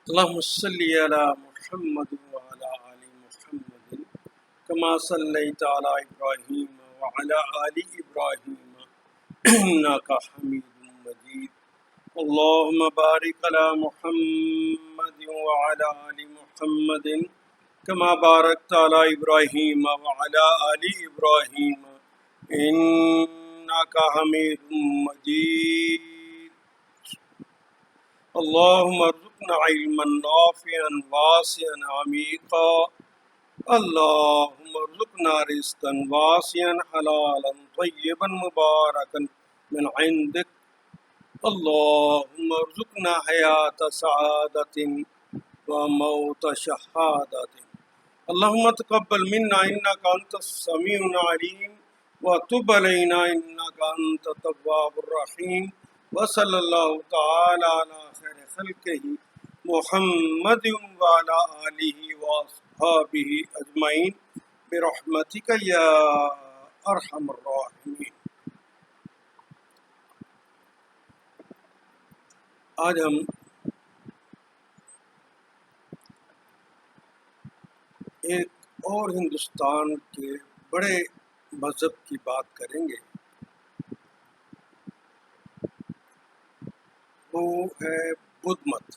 اللهم صل على محمد وعلى آل محمد كما صليت على إبراهيم وعلى آل إبراهيم إنك حميد مجيد. اللهم بارك على محمد وعلى آل محمد كما باركت على إبراهيم وعلى آل إبراهيم إنك حميد مجيد. اللهم ارزقنا علما نافعا واسعا عميقا. اللهم ارزقنا رزقا واسعا حلالا طيبا مباركا من عندك. اللهم ارزقنا حياة سعادة وموت شهادة. اللهم تقبل منا إنك أنت السميع العليم وتب علينا إنك أنت التواب الرحيم. وصلى الله تعالى على خير خلقه محمد وعلى آله وأصحابه أجمعين برحمتك يا أرحم الراحمين. آج ہم ایک اور ہندوستان کے بڑے مذہب کی بات کریں گے، وہ ہے بدھ مت۔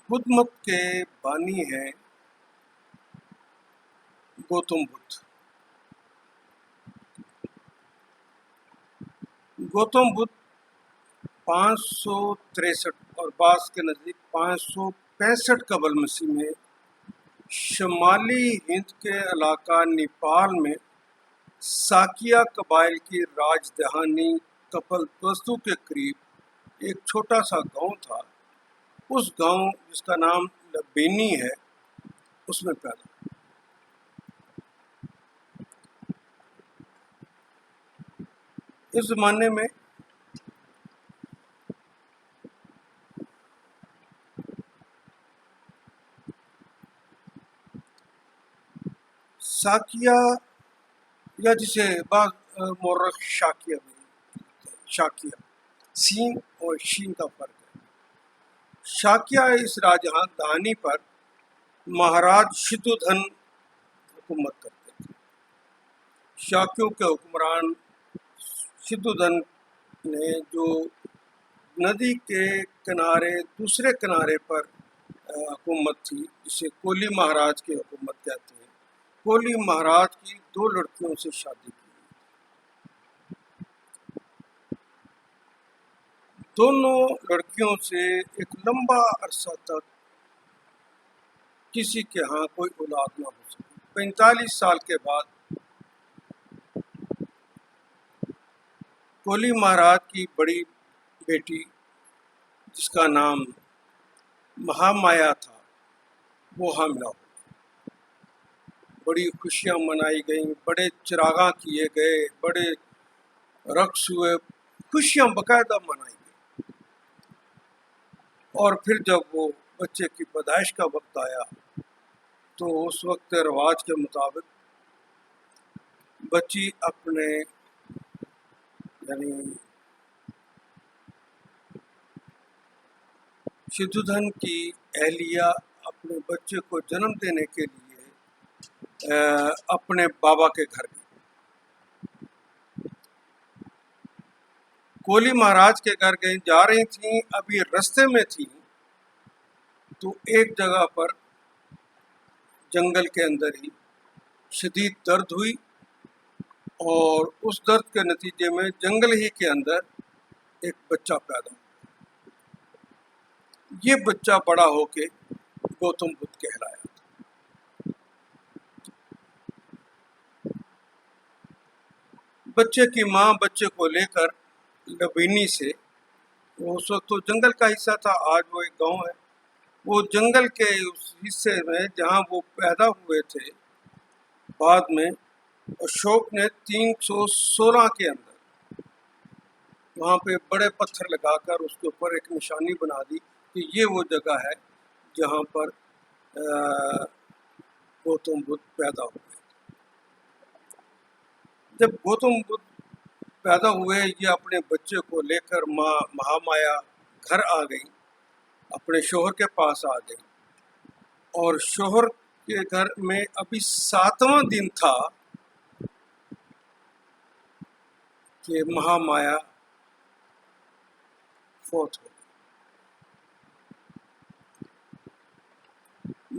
بدھ مت کے بانی ہیں گوتم بدھ۔ گوتم بدھ 563 اور بعض کے نزدیک 565 قبل مسیح میں شمالی ہند کے علاقہ نیپال میں ساکیا قبائل کی راجدھانی کپلوستو کے قریب ایک چھوٹا سا گاؤں تھا۔ اس گاؤں جس کا نام لبینی ہے، اس میں پیدا ہوئے۔ اس زمانے میں ساکیا یا جسے بعض مورخ شاکیہ بھی کہتے ہیں، شاکیہ سین اور شین کا فرق ہے۔ شاکیہ اس راجدھانی پر مہاراج شدھودھن حکومت کرتے تھے۔ شاکیوں کے حکمران شدھودھن نے جو ندی کے کنارے دوسرے کنارے پر حکومت تھی، جسے کولی مہاراج کی حکومت کہتے ہیں، کولی مہاراج کی 2 لڑکیوں سے شادی کی۔ دونوں لڑکیوں سے ایک لمبا عرصہ تک کسی کے ہاں کوئی اولاد نہ ہو سکی۔ 45 سال کے بعد کولی مہاراج کی بڑی بیٹی، جس کا نام مہامایا تھا، وہ حاملہ ہو۔ بڑی خوشیاں منائی گئیں، بڑے چراغاں کیے گئے، بڑے رقص ہوئے، خوشیاں باقاعدہ منائی گئی۔ اور پھر جب وہ بچے کی پیدائش کا وقت آیا تو اس وقت رواج کے مطابق بچی اپنے یعنی شدھودھن کی اہلیہ اپنے بچے کو جنم دینے کے لیے اپنے بابا کے گھر گئی۔ کولی مہاراج کے گھر گئی، جا رہی تھیں، ابھی رستے میں تھیں تو ایک جگہ پر جنگل کے اندر ہی شدید درد ہوئی، اور اس درد کے نتیجے میں جنگل ہی کے اندر ایک بچہ پیدا ہوا۔ یہ بچہ بڑا ہو کے گوتم بدھ کہلایا۔ بچے کی ماں بچے کو لے کر لبینی سے، وہ اس وقت تو جنگل کا حصہ تھا، آج وہ ایک گاؤں ہے، وہ جنگل کے اس حصے میں جہاں وہ پیدا ہوئے تھے، بعد میں اشوک نے 316 کے اندر وہاں پہ بڑے پتھر لگا کر اس کے اوپر ایک نشانی بنا دی کہ یہ وہ جگہ ہے جہاں پر گوتم بدھ پیدا ہوئے۔ جب گوتم بدھ پیدا ہوئے یہ اپنے بچے کو لے کر ماں مہامایا گھر آ گئی، اپنے شوہر کے پاس آ گئی، اور شوہر کے گھر میں ابھی 7واں دن تھا کہ مہامایا فوت ہو گئی۔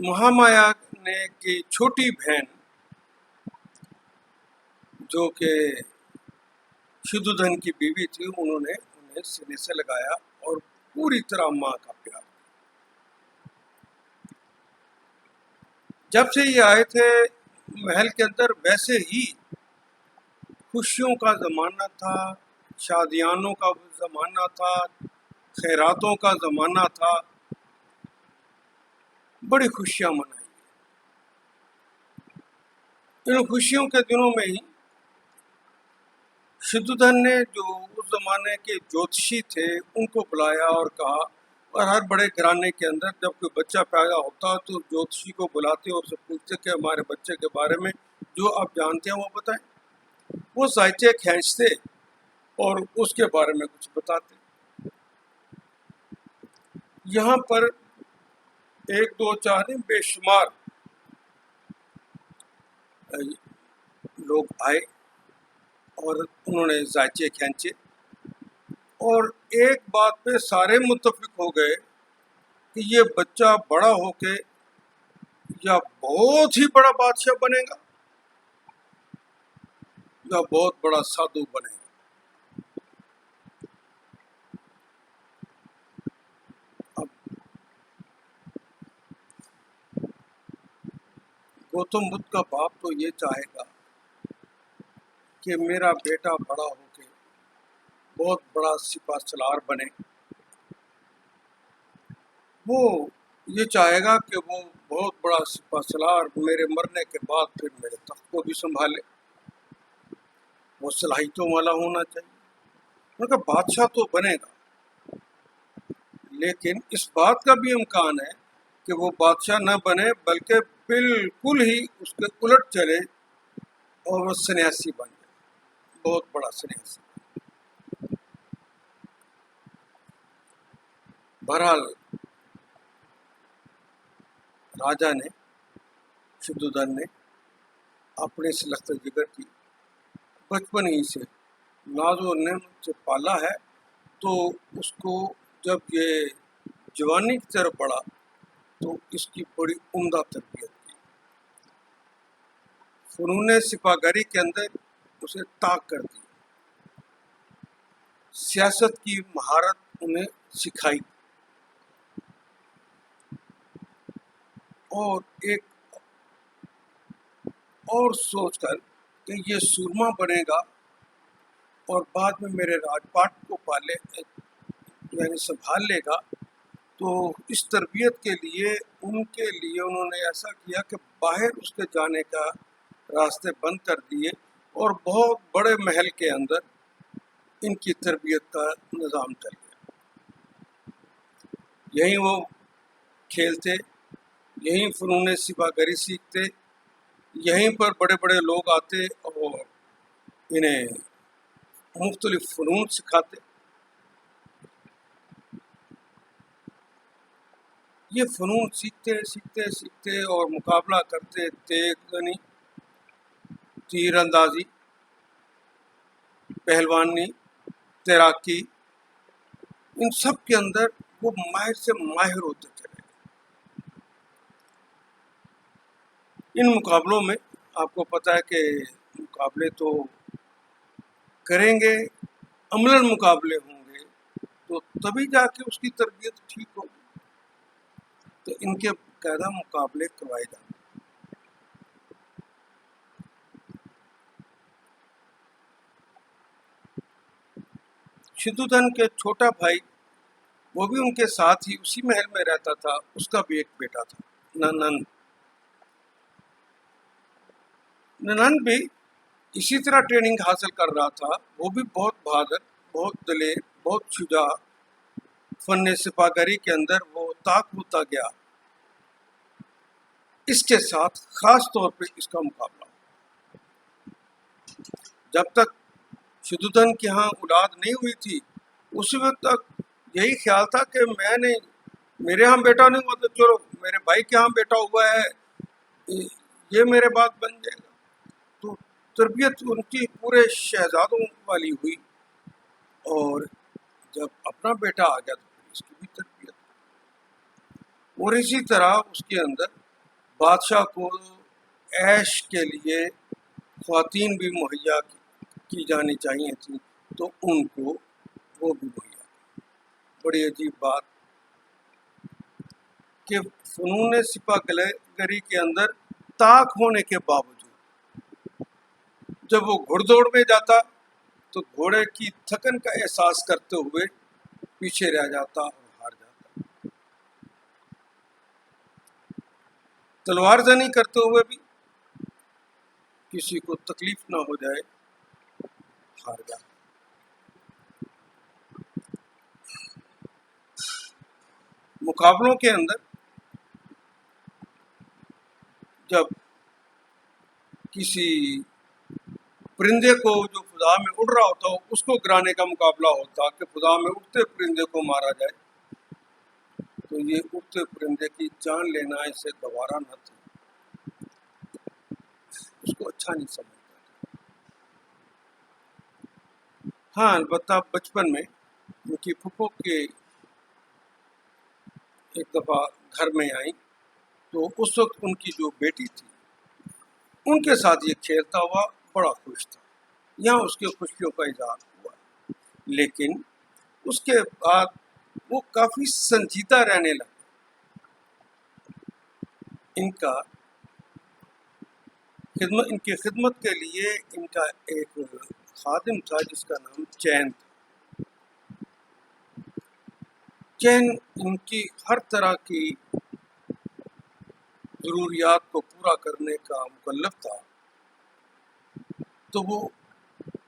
مہامایا نے کی چھوٹی بہن جو کہ شدھودن کی بیوی تھی، انہوں نے انہیں سینے سے لگایا اور پوری طرح ماں کا پیار۔ جب سے یہ آئے تھے محل کے اندر، ویسے ہی خوشیوں کا زمانہ تھا، شادیانوں کا زمانہ تھا، خیراتوں کا زمانہ تھا، بڑی خوشیاں منائی۔ ان خوشیوں کے دنوں میں ہی شدھودن نے جو اس زمانے کے جوتشی تھے ان کو بلایا اور کہا، اور ہر بڑے گھرانے کے اندر جب کوئی بچہ پیدا ہوتا تو جوتشی کو بلاتے اور سے پوچھتے کہ ہمارے بچے کے بارے میں جو آپ جانتے ہیں وہ بتائیں۔ وہ زائچے کھینچتے اور اس کے بارے میں کچھ بتاتے۔ یہاں پر ایک دو چار نہیں، بے شمار لوگ آئے اور انہوں نے زائچے کھینچے، اور ایک بات پہ سارے متفق ہو گئے کہ یہ بچہ بڑا ہو کے یا بہت ہی بڑا بادشاہ بنے گا یا بہت بڑا سادھو بنے گا۔ اب گوتم بدھ کا باپ تو یہ چاہے گا کہ میرا بیٹا بڑا ہو کے بہت بڑا سپاہ سالار بنے، وہ یہ چاہے گا کہ وہ بہت بڑا سپاہ سالار میرے مرنے کے بعد پھر میرے تخت کو بھی سنبھالے، وہ صلاحیتوں والا ہونا چاہیے۔ مگر بادشاہ تو بنے گا، لیکن اس بات کا بھی امکان ہے کہ وہ بادشاہ نہ بنے بلکہ بالکل ہی اس کے الٹ چلے اور وہ سنیاسی بن جائے، بہت بڑا سنیاسی۔ بہرحال راجا نے، شدھودن نے اپنے اس لخت جگر کی بچپن ہی سے ناز و نعمت سے پالا ہے، تو اس کو جب یہ جوانی کی طرف بڑھا تو اس کی بڑی عمدہ تربیت کی، فنون سپاہ گری کے اندر اسے طاق کر دی، سیاست کی مہارت انہیں سکھائی، اور ایک اور سوچ کر کہ یہ سورما بنے گا اور بعد میں میرے راج پاٹ کو پالے یعنی سنبھال لے گا، تو اس تربیت کے لیے ان کے لیے انہوں نے ایسا کیا کہ باہر اس کے جانے کا راستے بند کر دیے اور بہت بڑے محل کے اندر ان کی تربیت کا نظام چل گیا۔ یہیں وہ کھیلتے، یہیں فنون سپاہ گری سیکھتے، یہیں پر بڑے بڑے لوگ آتے اور انہیں مختلف فنون سکھاتے۔ یہ فنون سیکھتے سیکھتے سیکھتے اور مقابلہ کرتے، تیز تیر اندازی، پہلوانی، تیراکی، ان سب کے اندر وہ ماہر سے ماہر ہوتے چلے۔ ان مقابلوں میں آپ کو پتہ ہے کہ مقابلے تو کریں گے، عملاً مقابلے ہوں گے تو تبھی جا کے اس کی تربیت ٹھیک ہوگی، تو ان کے باقاعدہ مقابلے کروائے جاتے۔ شدھودن کے چھوٹا بھائی وہ بھی ان کے ساتھ ہی اسی محل میں رہتا تھا، اس کا بھی ایک بیٹا تھا ننند۔ ننند بھی اسی طرح ٹریننگ حاصل کر رہا تھا، وہ بھی بہت بہادر، بہت دلیر، بہت شجاع، فن سپاہ گری کے اندر وہ طاق ہوتا گیا۔ اس کے ساتھ خاص طور پہ اس کا مقابلہ، جب تک شدودن کے ہاں اولاد نہیں ہوئی تھی، اسی وقت تک یہی خیال تھا کہ میں نے میرے ہاں بیٹا نہیں ہوا تو چلو میرے بھائی کے ہاں بیٹا ہوا ہے، یہ میرے بعد بن جائے گا۔ تو تربیت ان کی پورے شہزادوں والی ہوئی، اور جب اپنا بیٹا آ گیا تو پھر اس کی بھی تربیت، اور اسی طرح اس کے اندر بادشاہ کو عیش کے لیے خواتین بھی مہیا کی جانی چاہیے تھیں، تو ان کو وہ بھی مہیا۔ بڑی عجیب بات کہ فنون سپہ گری کے اندر طاق ہونے کے باوجود جب وہ گھڑ دوڑ میں جاتا تو گھوڑے کی تھکن کا احساس کرتے ہوئے پیچھے رہ جاتا اور ہار جاتا، تلوار زنی کرتے ہوئے بھی کسی کو تکلیف نہ ہو جائے ہار جاتا۔ مقابلوں کے اندر جب کسی پرندے کو جو فضا میں اڑ رہا ہوتا ہو اس کو گرانے کا مقابلہ ہوتا کہ فضا میں اڑتے پرندے کو مارا جائے، تو یہ اڑتے پرندے کی جان لینا اسے گوارا نہ تھا، اس کو اچھا نہیں سمجھتا۔ ہاں البتہ بچپن میں ان کی پھپھو کے ایک دفعہ گھر میں آئی تو اس وقت ان کی جو بیٹی تھی ان کے ساتھ یہ کھیلتا ہوا بڑا خوش تھا، یہاں اس کی خوشیوں کا اظہار ہوا، لیکن اس کے بعد وہ کافی سنجیدہ رہنے لگا۔ ان کی خدمت کے لیے ان کا ایک خادم تھا جس کا نام چین تھا۔ چین ان کی ہر طرح کی ضروریات کو پورا کرنے کا مکلف تھا، تو وہ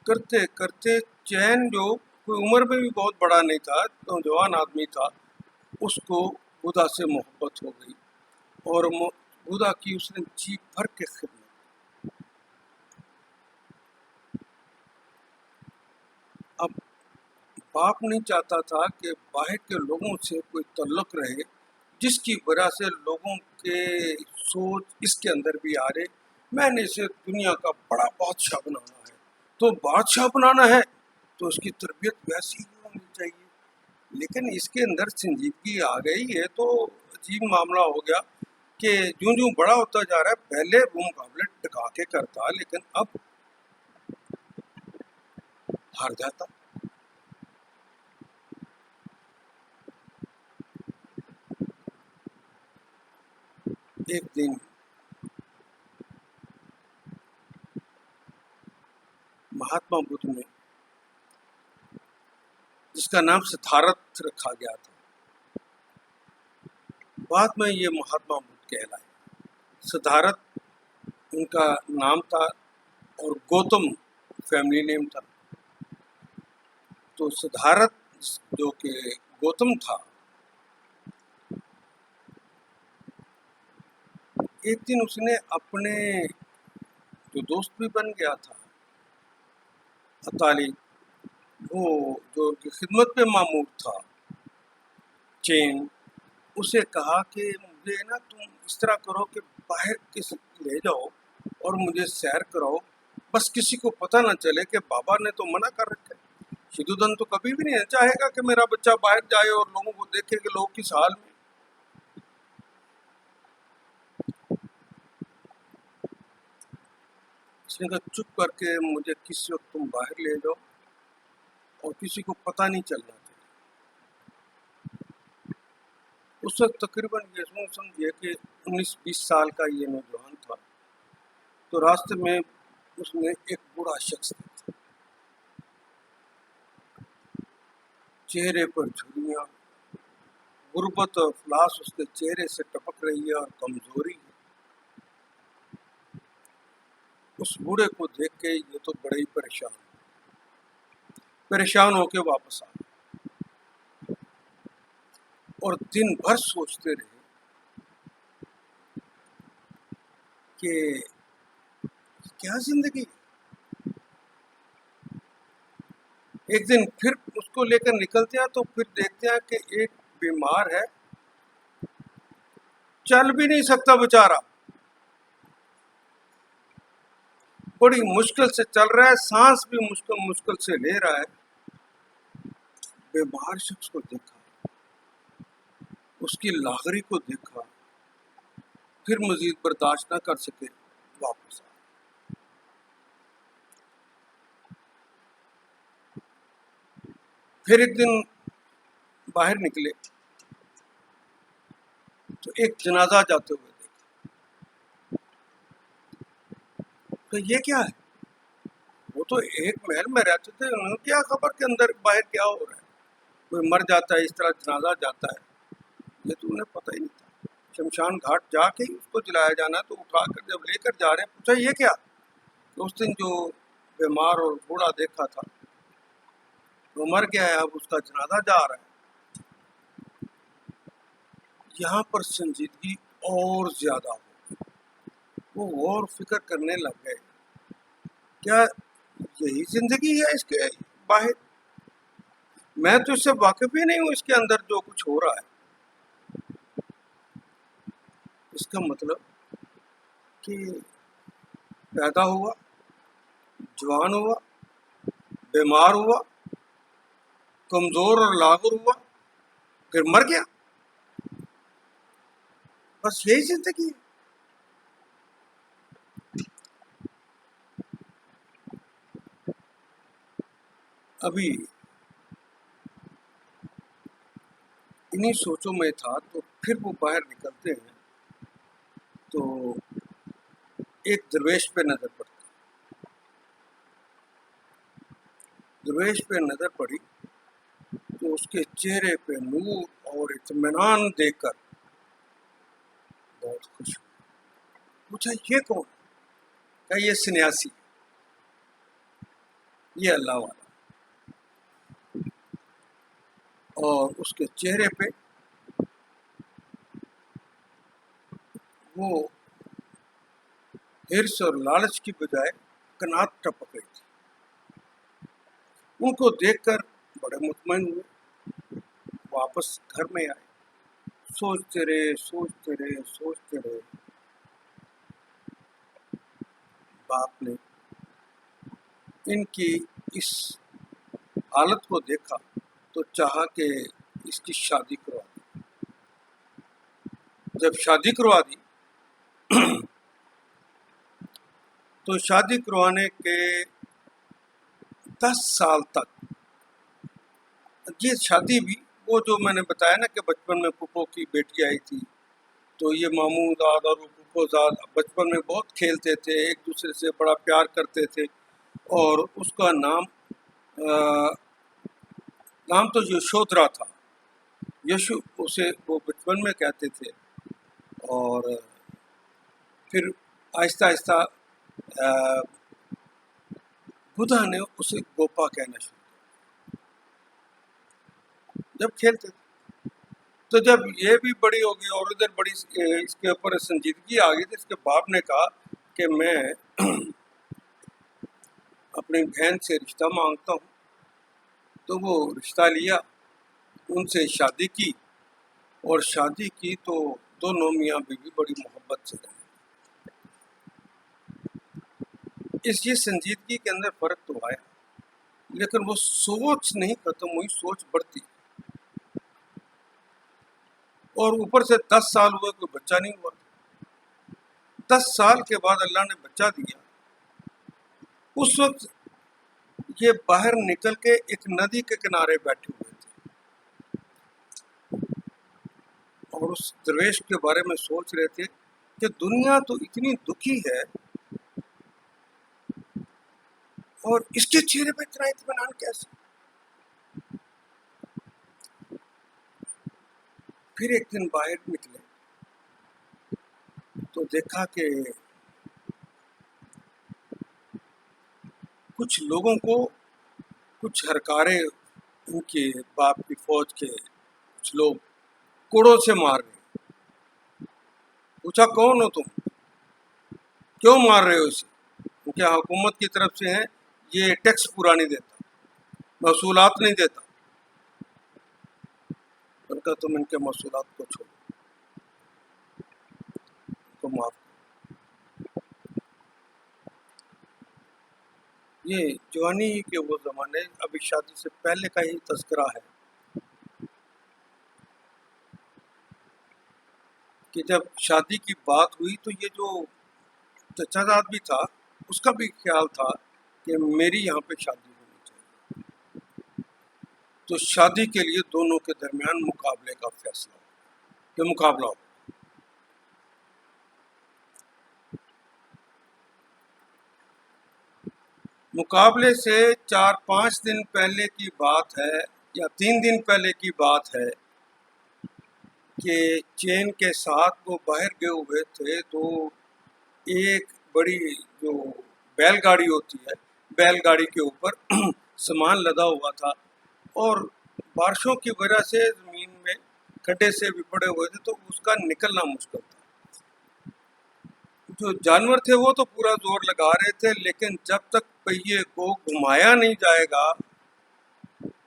کرتے کرتے چین جو کوئی عمر میں بھی بہت بڑا نہیں تھا، نوجوان آدمی تھا، اس کو خدا سے محبت ہو گئی اور خدا کی اس نے جی بھر کے خدمت۔ اب باپ نہیں چاہتا تھا کہ باہر کے لوگوں سے کوئی تعلق رہے جس کی وجہ سے لوگوں کے سوچ اس کے اندر بھی آ رہے میں نے اسے دنیا کا بڑا بادشاہ بنانا ہے، تو بادشاہ بنانا ہے تو اس کی تربیت ویسی ہی ہونی چاہیے، لیکن اس کے اندر سنجیدگی آ گئی ہے تو عجیب معاملہ ہو گیا کہ جوں جوں بڑا ہوتا جا رہا ہے پہلے وہ مقابلے ٹکا کے کرتا لیکن اب ہار جاتا۔ ایک دن مہاتما بدھ نے جس کا نام سدھارتھ رکھا گیا تھا، بعد میں یہ مہاتما بدھ کہلائے۔ سدھارتھ ان کا نام تھا اور گوتم فیملی نیم تھا، تو سدھارتھ جو کہ گوتم تھا، ایک دن اس نے اپنے جو دوست بھی بن گیا تھا اطالی، وہ جو کی خدمت پہ مامور تھا چین، اسے کہا کہ مجھے نا تم اس طرح کرو کہ باہر کسی لے جاؤ اور مجھے سیر کراؤ، بس کسی کو پتہ نہ چلے کہ بابا نے تو منع کر رکھا ہے۔ شدودن تو کبھی بھی نہیں چاہے گا کہ میرا بچہ باہر جائے اور لوگوں کو دیکھے کہ لوگ کس حال میں۔ اس نے کہا چپ کر کے مجھے کسی وقت تم باہر لے جاؤ اور کسی کو پتہ نہیں چلنا چاہیے۔ اس وقت تقریباً یہ سمجھیے کہ 19-20 سال کا یہ نوجوان تھا، تو راستے میں اس نے ایک بوڑھا شخص دیکھا، چہرے پر جھریاں، غربت اور افلاس اس کے چہرے سے ٹپک رہی ہے اور کمزوری ہے۔ اس بوڑھے کو دیکھ کے یہ تو بڑے ہی پریشان ہو کے واپس آ گئے اور دن بھر سوچتے رہے کہ کیا زندگی، ایک دن پھر اس کو لے کر نکلتے ہیں تو پھر دیکھتے ہیں کہ ایک بیمار ہے، چل بھی نہیں سکتا بیچارہ، بڑی مشکل سے چل رہا ہے، سانس بھی مشکل سے لے رہا ہے۔ بیمار شخص کو دیکھا، اس کی لاغری کو دیکھا، پھر مزید برداشت نہ کر سکے، واپس آئے۔ پھر ایک دن باہر نکلے تو ایک جنازہ جاتے ہوئے دیکھا، تو یہ کیا ہے؟ وہ تو ایک محل میں رہتے تھے، انہوں نے کیا خبر کہ اندر باہر کیا ہو رہا ہے، کوئی مر جاتا ہے اس طرح جنازہ جاتا ہے، یہ تو انہیں پتہ ہی نہیں تھا۔ شمشان گھاٹ جا کے ہی اس کو جلایا جانا، تو اٹھا کر جب لے کر جا رہے ہیں، پوچھا یہ کیا؟ تو اس دن جو بیمار اور بوڑھا دیکھا تھا وہ مر گیا ہے، اب اس کا جنازہ جا رہا ہے۔ یہاں پر سنجیدگی اور زیادہ ہو، وہ غور فکر کرنے لگ گئے، کیا یہی زندگی ہے اس کے باہر؟ میں تو اس سے واقف ہی نہیں ہوں، اس کے اندر جو کچھ ہو رہا ہے۔ اس کا مطلب کہ پیدا ہوا، جوان ہوا، بیمار ہوا، کمزور اور لاغر ہوا، پھر مر گیا، بس یہی زندگی ہے۔ ابھی انہی سوچوں میں تھا، تو پھر وہ باہر نکلتے ہیں تو ایک درویش پہ نظر پڑتی۔ درویش پہ نظر پڑی تو اس کے چہرے پہ نور اور اطمینان دیکھ کر بہت خوش ہوئی۔ پوچھا یہ کون؟ کہ یہ سنیاسی، یہ اللہ والا، اور اس کے چہرے پہ وہ حرص اور لالچ کی بجائے کنات ٹپک رہی تھی۔ ان کو دیکھ کر بڑے مطمئن ہوئے، واپس گھر میں آئے، سوچتے رہے۔ باپ نے ان کی اس حالت کو دیکھا تو چاہا کہ اس کی شادی کروا دی۔ جب شادی کروا دی تو شادی کروانے کے 10 سال تک یہ شادی بھی وہ جو میں نے بتایا نا کہ بچپن میں پھپھو کی بیٹی آئی تھی، تو یہ ماموں زاد اور پھپھو زاد بچپن میں بہت کھیلتے تھے، ایک دوسرے سے بڑا پیار کرتے تھے، اور اس کا نام تو یشودھرا تھا، یشو اسے وہ بچپن میں کہتے تھے، اور پھر آہستہ آہستہ بدھا نے اسے گوپا کہنا شروع کیا جب کھیلتے تھے۔ تو جب یہ بھی بڑی ہوگی اور ادھر بڑی اس کے اوپر سنجیدگی آ گئی، تو اس کے باپ نے کہا کہ میں اپنی بہن سے رشتہ مانگتا ہوں۔ تو وہ رشتہ لیا، ان سے شادی کی، اور شادی کی تو دونوں میاں بیوی بڑی محبت سے رہے۔ اس یہ سنجیدگی کے اندر فرق تو آیا، لیکن وہ سوچ نہیں ختم ہوئی، سوچ بڑھتی، اور اوپر سے 10 سال ہوئے کوئی بچہ نہیں ہوا۔ 10 سال کے بعد اللہ نے بچہ دیا۔ اس وقت یہ باہر نکل کے ایک ندی کے کنارے بیٹھے ہوئے تھے، اور اس درویش کے بارے میں سوچ رہے تھے کہ دنیا تو اتنی دکھی ہے، اور اس کے چہرے پہ اتنا اطمینان کیسے؟ پھر ایک دن باہر نکلے تو دیکھا کہ کچھ لوگوں کو کچھ ہرکارے ان کے باپ کی فوج کے کچھ لوگ کوڑوں سے مار رہے۔ پوچھا کون ہو تم، کیوں مار رہے ہو اسے؟ کیونکہ حکومت کی طرف سے ہیں، یہ ٹیکس پورا نہیں دیتا۔ محصولات نہیں دیتا، ان کا تم ان کے محصولات کو چھوڑو، ان کو معاف کرو۔ یہ جوانی کے وہ زمانے، ابھی شادی سے پہلے کا ہی تذکرہ ہے کہ جب شادی کی بات ہوئی تو یہ جو چچا زاد بھی تھا اس کا بھی خیال تھا کہ میری یہاں پہ شادی ہونی چاہیے، تو شادی کے لیے دونوں کے درمیان مقابلے کا فیصلہ ہو، کہ مقابلہ ہو۔ مقابلے سے 4-5 دن پہلے کی بات ہے یا 3 دن پہلے کی بات ہے کہ چین کے ساتھ وہ باہر گئے ہوئے تھے، تو ایک بڑی جو بیل گاڑی ہوتی ہے، بیل گاڑی کے اوپر سامان لدا ہوا تھا، اور بارشوں کی وجہ سے زمین میں کھڈے سے بھی پڑے ہوئے تھے، تو اس کا نکلنا مشکل تھا۔ جو جانور تھے وہ تو پورا زور لگا رہے تھے، لیکن جب تک پہیے کو گھمایا نہیں جائے گا،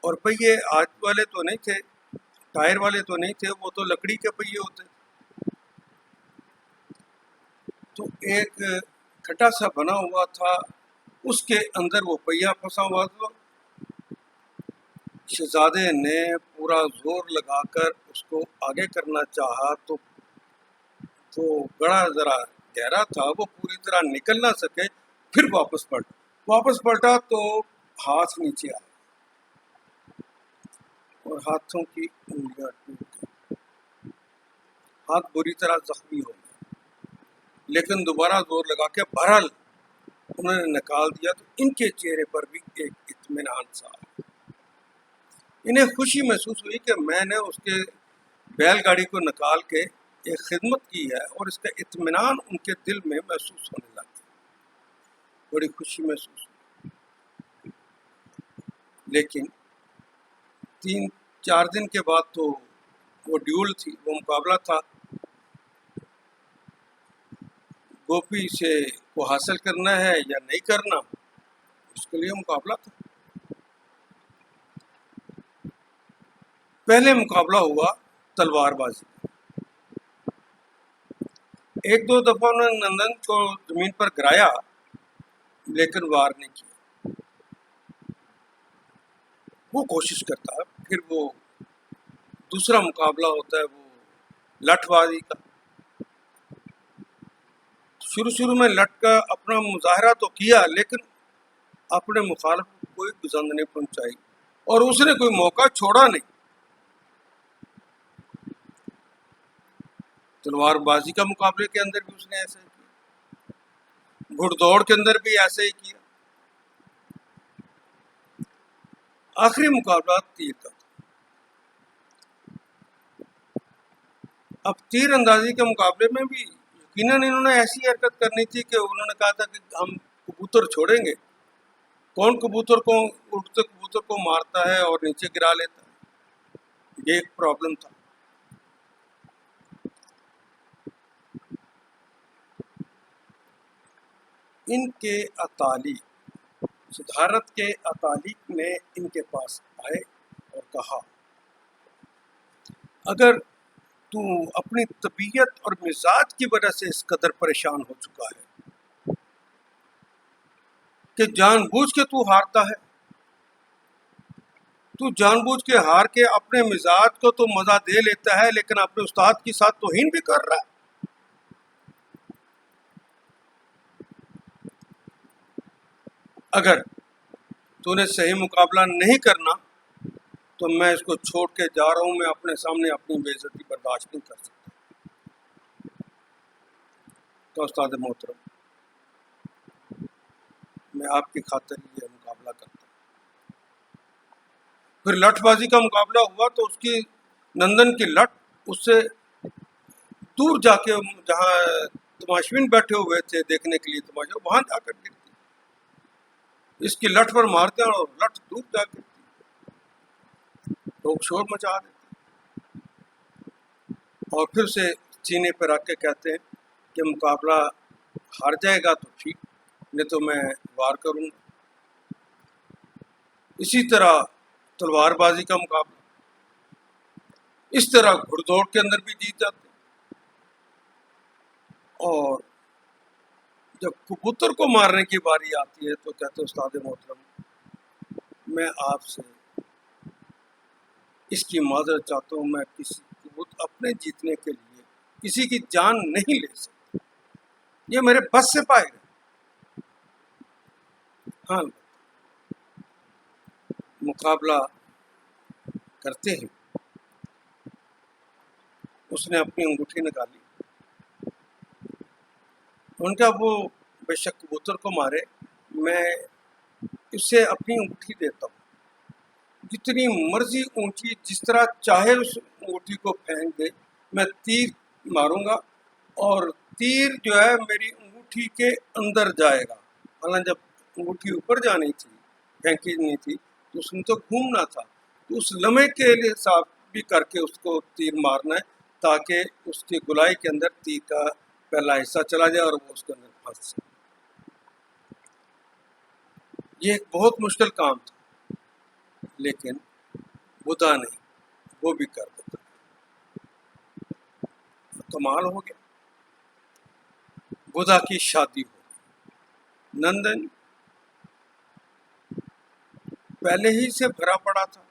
اور پہیے آج والے تو نہیں تھے، ٹائر والے تو نہیں تھے، وہ تو لکڑی کے پہیے ہوتے، تو ایک کھڈا سا بنا ہوا تھا، اس کے اندر وہ پہیا پھنسا ہوا تھا۔ شہزادے نے پورا زور لگا کر اس کو آگے کرنا چاہا، تو وہ بڑا ذرا گہرا تھا، وہ پوری طرح نکل نہ سکے، پھر واپس پلٹا تو ہاتھ نیچے آیا اور ہاتھوں کی انگلیاں ٹوٹ گئی، ہاتھ بری طرح زخمی ہو گئے، لیکن دوبارہ زور لگا کے بہرحال انہوں نے نکال دیا، تو ان کے چہرے پر بھی ایک اطمینان سا آیا۔ انہیں خوشی محسوس ہوئی کہ میں نے اس کے بیل گاڑی کو نکال کے ایک خدمت کی ہے، اور اس کا اطمینان ان کے دل میں محسوس ہونے لگا، بڑی خوشی محسوس ہوئی۔ لیکن 3-4 دن کے بعد تو وہ ڈیول تھی، وہ مقابلہ تھا، گوپی سے کو حاصل کرنا ہے یا نہیں کرنا، اس کے لیے مقابلہ تھا۔ پہلے مقابلہ ہوا تلوار بازی، 1-2 دفعہ انہوں نے نندن کو زمین پر گرایا، لیکن وار نہیں کیا، وہ کوشش کرتا۔ پھر وہ دوسرا مقابلہ ہوتا ہے وہ لٹھ بازی کا۔ شروع میں لٹ کا اپنا مظاہرہ تو کیا، لیکن اپنے مخالف کو کوئی گزند نہیں پہنچائی، اور اس نے کوئی موقع چھوڑا نہیں۔ تلوار بازی کا مقابلے کے اندر بھی اس نے ایسا ہی کیا، گھڑ دوڑ کے اندر بھی ایسا ہی کیا۔ آخری مقابلہ تیر کا تھا۔ اب تیر اندازی کے مقابلے میں بھی یقیناً انہوں نے ایسی حرکت کرنی تھی کہ انہوں نے کہا تھا کہ ہم کبوتر چھوڑیں گے، کون اڑتے کبوتر کو مارتا ہے اور نیچے گرا لیتا ہے، یہ ایک پرابلم تھا۔ ان کے اتالیق، صدارت کے اتالیق نے ان کے پاس آئے اور کہا، اگر تو اپنی طبیعت اور مزاج کی وجہ سے اس قدر پریشان ہو چکا ہے کہ جان بوجھ کے تو ہارتا ہے، تو جان بوجھ کے ہار کے اپنے مزاج کو تو مزہ دے لیتا ہے، لیکن اپنے استاد کے ساتھ توہین بھی کر رہا ہے۔ اگر تو نے صحیح مقابلہ نہیں کرنا تو میں اس کو چھوڑ کے جا رہا ہوں، میں اپنے سامنے اپنی بے عزتی برداشت نہیں کر سکتا۔ تو استاد محترم، میں آپ کی خاطر یہ مقابلہ کرتا ہوں۔ پھر لٹھ بازی کا مقابلہ ہوا، تو اس کی نندن کی لٹ اس سے دور جا کے، جہاں تماشبین بیٹھے ہوئے تھے دیکھنے کے لیے تماشا، وہاں جا کر گرتی، اس کی لٹ پر مارتے ہیں اور لٹ دور جا کے لوگ شور مچا دیتے، اور پھر سے سینے پہ رکھ کے کہتے ہیں کہ مقابلہ ہار جائے گا تو ٹھیک، نہیں تو میں وار کروں گا۔ اسی طرح تلوار بازی کا مقابلہ، اس طرح گھڑ دوڑ کے اندر بھی جیت جاتے ہیں۔ اور جب کبوتر کو مارنے کی باری آتی ہے تو کہتے استاد محترم میں آپ سے اس کی معذرت چاہتا ہوں، میں کسی کبوتر اپنے جیتنے کے لیے کسی کی جان نہیں لے سکتا، یہ میرے بس سے باہر ہے۔ ہاں مقابلہ کرتے ہیں۔ اس نے اپنی انگوٹھی نکالی، ان کا وہ بے شک کبوتر کو مارے، میں اسے اپنی انگوٹھی دیتا ہوں، جتنی مرضی اونچی جس طرح چاہے اس انگوٹھی کو پھینک دے، میں تیر ماروں گا اور تیر جو ہے میری انگوٹھی کے اندر جائے گا۔ حالانکہ جب انگوٹھی اوپر جانی تھی، پھینکی نہیں تھی، تو اس نے تو گھومنا تھا، تو اس لمحے کے لیے صاف بھی کر کے اس کو تیر مارنا ہے تاکہ اس کی گولائی کے اندر تیر کا پہلا حصہ چلا جائے اور وہ اس کے اندر پھنس جائے۔ یہ ایک بہت مشکل کام تھا، لیکن بدا نہیں، وہ بھی کر دیتا۔ کمال ہو گیا، بدا کی شادی ہو گئی۔ نندن پہلے ہی سے بھرا پڑا تھا،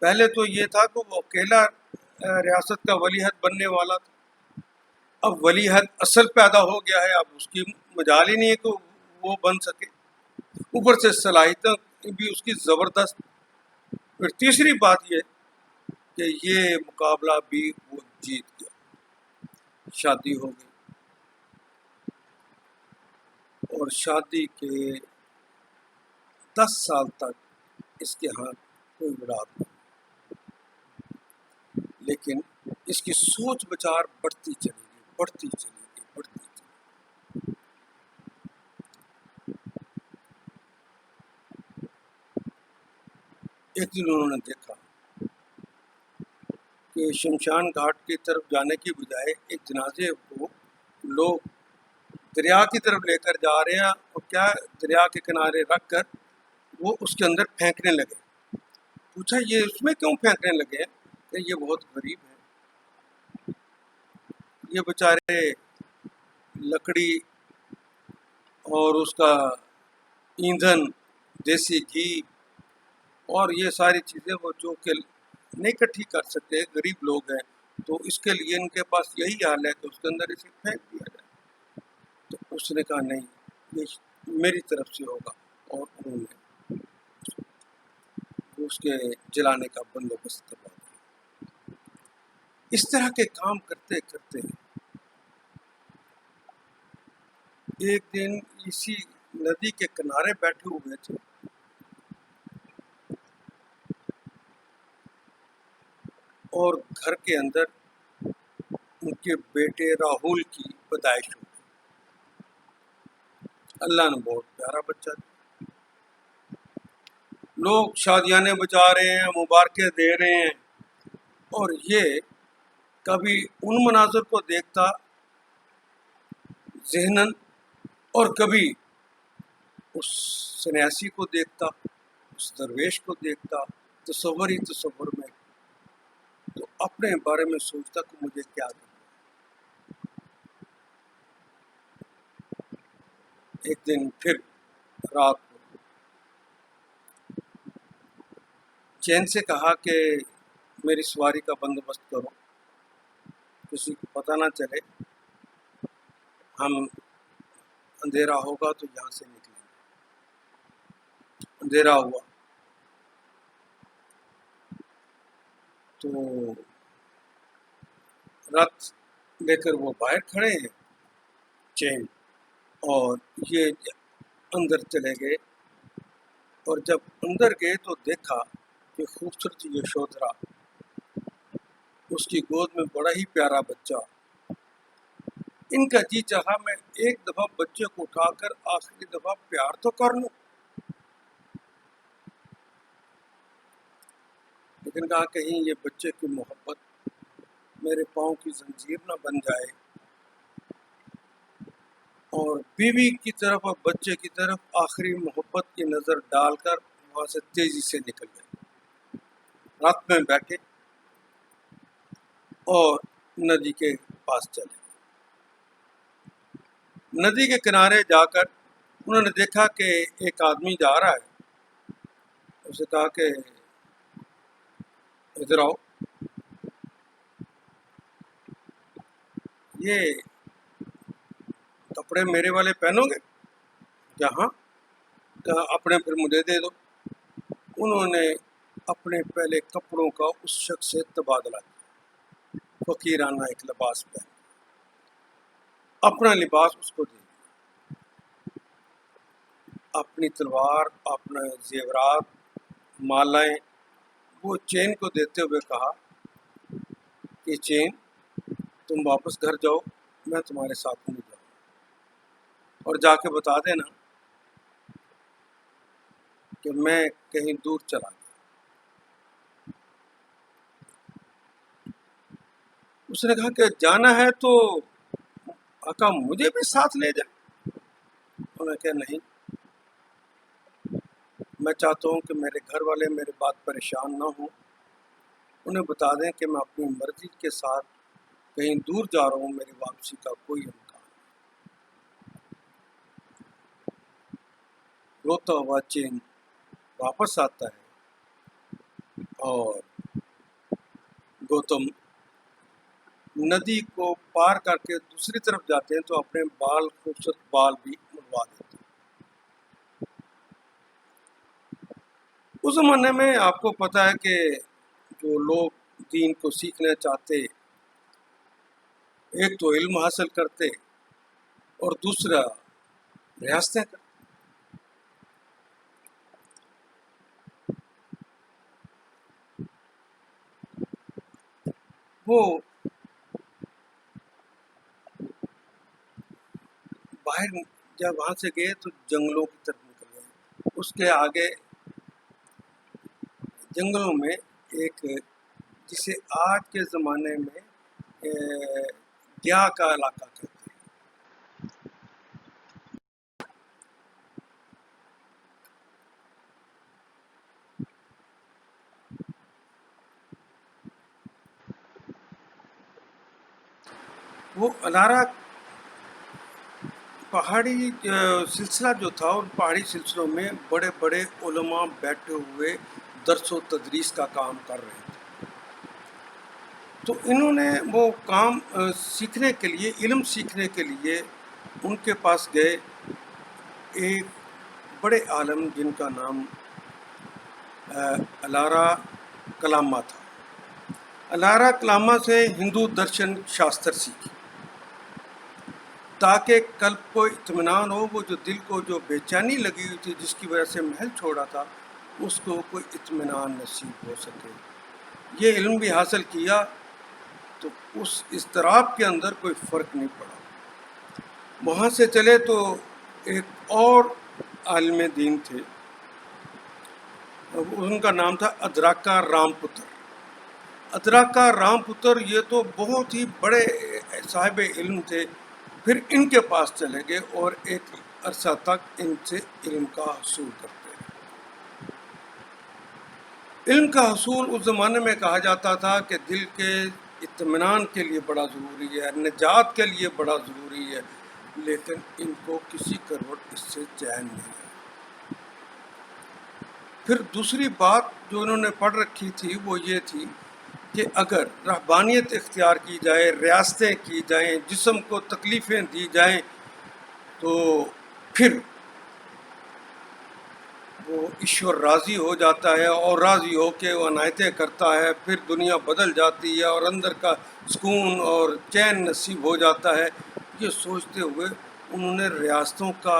پہلے تو یہ تھا کہ وہ اکیلا ریاست کا ولی عہد بننے والا تھا، اب ولی عہد اصل پیدا ہو گیا ہے، اب اس کی مجال ہی نہیں ہے کہ وہ بن سکے، اوپر سے صلاحیتیں بھی اس کی زبردست۔ پھر تیسری بات یہ کہ یہ مقابلہ بھی وہ جیت گیا، شادی ہو گئی، اور شادی کے 10 سال تک اس کے ہاں کوئی اولاد نہیں، لیکن اس کی سوچ بچار بڑھتی چلی گئی، بڑھتی چلی گئی، بڑھتی چلی گئی۔ ایک دن انہوں نے دیکھا کہ شمشان گھاٹ کی طرف جانے کی بجائے ایک جنازے کو لوگ دریا کی طرف لے کر جا رہے ہیں، اور کیا دریا کے کنارے رکھ کر وہ اس کے اندر پھینکنے لگے۔ پوچھا یہ اس میں کیوں پھینکنے لگے؟ کہ یہ بہت غریب ہے، یہ بیچارے لکڑی اور اس کا ایندھن، دیسی گھی اور یہ ساری چیزیں وہ جو کہ نہیں اکٹھی کر سکتے، غریب لوگ ہیں، تو اس کے لیے ان کے پاس یہی حال ہے کہ اس کے اندر اسے پھینک دیا جائے۔ تو اس نے کہا نہیں، یہ میری طرف سے ہوگا، اور انہوں نے اس کے جلانے کا بندوبست کروا دیا۔ اس طرح کے کام کرتے کرتے ایک دن اسی ندی کے کنارے بیٹھے ہوئے تھے، اور گھر کے اندر ان کے بیٹے راہل کی پیدائش ہوئی۔ اللہ نے بہت پیارا بچہ دیا، لوگ شادیانے بجا رہے ہیں، مبارکیں دے رہے ہیں، اور یہ کبھی ان مناظر کو دیکھتا ذہناً اور کبھی اس سنیاسی کو دیکھتا، اس درویش کو دیکھتا، تصور ہی تصور میں، تو اپنے بارے میں سوچتا کہ مجھے کیا کرنا۔ ایک دن پھر رات کو چین سے کہا کہ میری سواری کا بندوبست کرو، کسی کو پتہ نہ چلے، ہم اندھیرا ہوگا تو یہاں سے نکلیں گے۔ اندھیرا ہوا تو رتھ لے کر وہ باہر کھڑے ہیں چین، اور یہ اندر چلے گئے، اور جب اندر گئے تو دیکھا کہ خوبصورت یشودھرا، اس کی گود میں بڑا ہی پیارا بچہ۔ ان کا جی چاہا میں ایک دفعہ بچے کو اٹھا کر آخری دفعہ پیار تو کر لوں، لیکن کہا کہیں یہ بچے کی محبت میرے پاؤں کی زنجیر نہ بن جائے، اور بیوی کی طرف اور بچے کی طرف آخری محبت کی نظر ڈال کر وہاں سے تیزی سے نکل گئے، رات میں بیٹھے اور ندی کے پاس چلے گئے۔ ندی کے کنارے جا کر انہوں نے دیکھا کہ ایک آدمی جا رہا ہے، اسے کہا کہ ادھر آؤ، یہ کپڑے میرے والے پہنو گے؟ کیا ہاں؟ کہا اپنے پھر مجھے دے دو۔ انہوں نے اپنے پہلے کپڑوں کا اس شخص سے تبادلہ کیا، فقیرانہ ایک لباس پہن، اپنا لباس اس کو دے دیا، اپنی تلوار، اپنے زیورات، مالائیں، وہ چین کو دیتے ہوئے کہا کہ چین تم واپس گھر جاؤ، میں تمہارے ساتھ نہیں جاؤں، اور جا کے بتا دینا کہ میں کہیں دور چلا گیا۔ اس نے کہا کہ جانا ہے تو آقا مجھے بھی ساتھ لے جائیں۔ انہوں نے کہا نہیں، میں چاہتا ہوں کہ میرے گھر والے میرے بات پریشان نہ ہوں، انہیں بتا دیں کہ میں اپنی مرضی کے ساتھ کہیں دور جا رہا ہوں، میری واپسی کا کوئی امکان نہیں۔ روتا ہوا چین واپس آتا ہے اور گوتم ندی کو پار کر کے دوسری طرف جاتے ہیں تو اپنے بال، خوبصورت بال بھی منڈوا دیتے ہیں۔ اس زمانے میں آپ کو پتہ ہے کہ جو لوگ دین کو سیکھنا چاہتے، ایک تو علم حاصل کرتے اور دوسرا ریاستیں کرتے۔ وہ باہر جب وہاں سے گئے تو جنگلوں کی طرف نکل گئے۔ اس کے آگے جنگلوں میں ایک، جسے آج کے زمانے میں گیا کا علاقہ کہتے ہیں، وہ الارا پہاڑی سلسلہ جو تھا، ان پہاڑی سلسلوں میں بڑے بڑے علماء بیٹھے ہوئے درس و تدریس کا کام کر رہے تھے۔ تو انہوں نے وہ کام سیکھنے کے لیے، علم سیکھنے کے لیے ان کے پاس گئے۔ ایک بڑے عالم جن کا نام الارا کلامہ تھا، الارا کلامہ سے ہندو درشن شاستر سیکھی تاکہ قلب کو اطمینان ہو، وہ جو دل کو جو بے چینی لگی ہوئی تھی جس کی وجہ سے محل چھوڑا تھا، اس کو کوئی اطمینان نصیب ہو سکے۔ یہ علم بھی حاصل کیا تو اس اضطراب کے اندر کوئی فرق نہیں پڑا۔ وہاں سے چلے تو ایک اور عالم دین تھے، ان کا نام تھا ادراکا رام پتر۔ ادراکا رام پتر یہ تو بہت ہی بڑے صاحب علم تھے، پھر ان کے پاس چلے گئے اور ایک عرصہ تک ان سے علم کا حصول کرتے رہے۔ علم کا حصول اس زمانے میں کہا جاتا تھا کہ دل کے اطمینان کے لیے بڑا ضروری ہے، نجات کے لیے بڑا ضروری ہے، لیکن ان کو کسی کروٹ اس سے چین نہیں ہے۔ پھر دوسری بات جو انہوں نے پڑھ رکھی تھی وہ یہ تھی کہ اگر رہبانیت اختیار کی جائے، ریاستیں کی جائیں، جسم کو تکلیفیں دی جائیں، تو پھر وہ ایشور راضی ہو جاتا ہے اور راضی ہو کے وہ عنایتیں کرتا ہے، پھر دنیا بدل جاتی ہے اور اندر کا سکون اور چین نصیب ہو جاتا ہے۔ یہ سوچتے ہوئے انہوں نے ریاستوں کا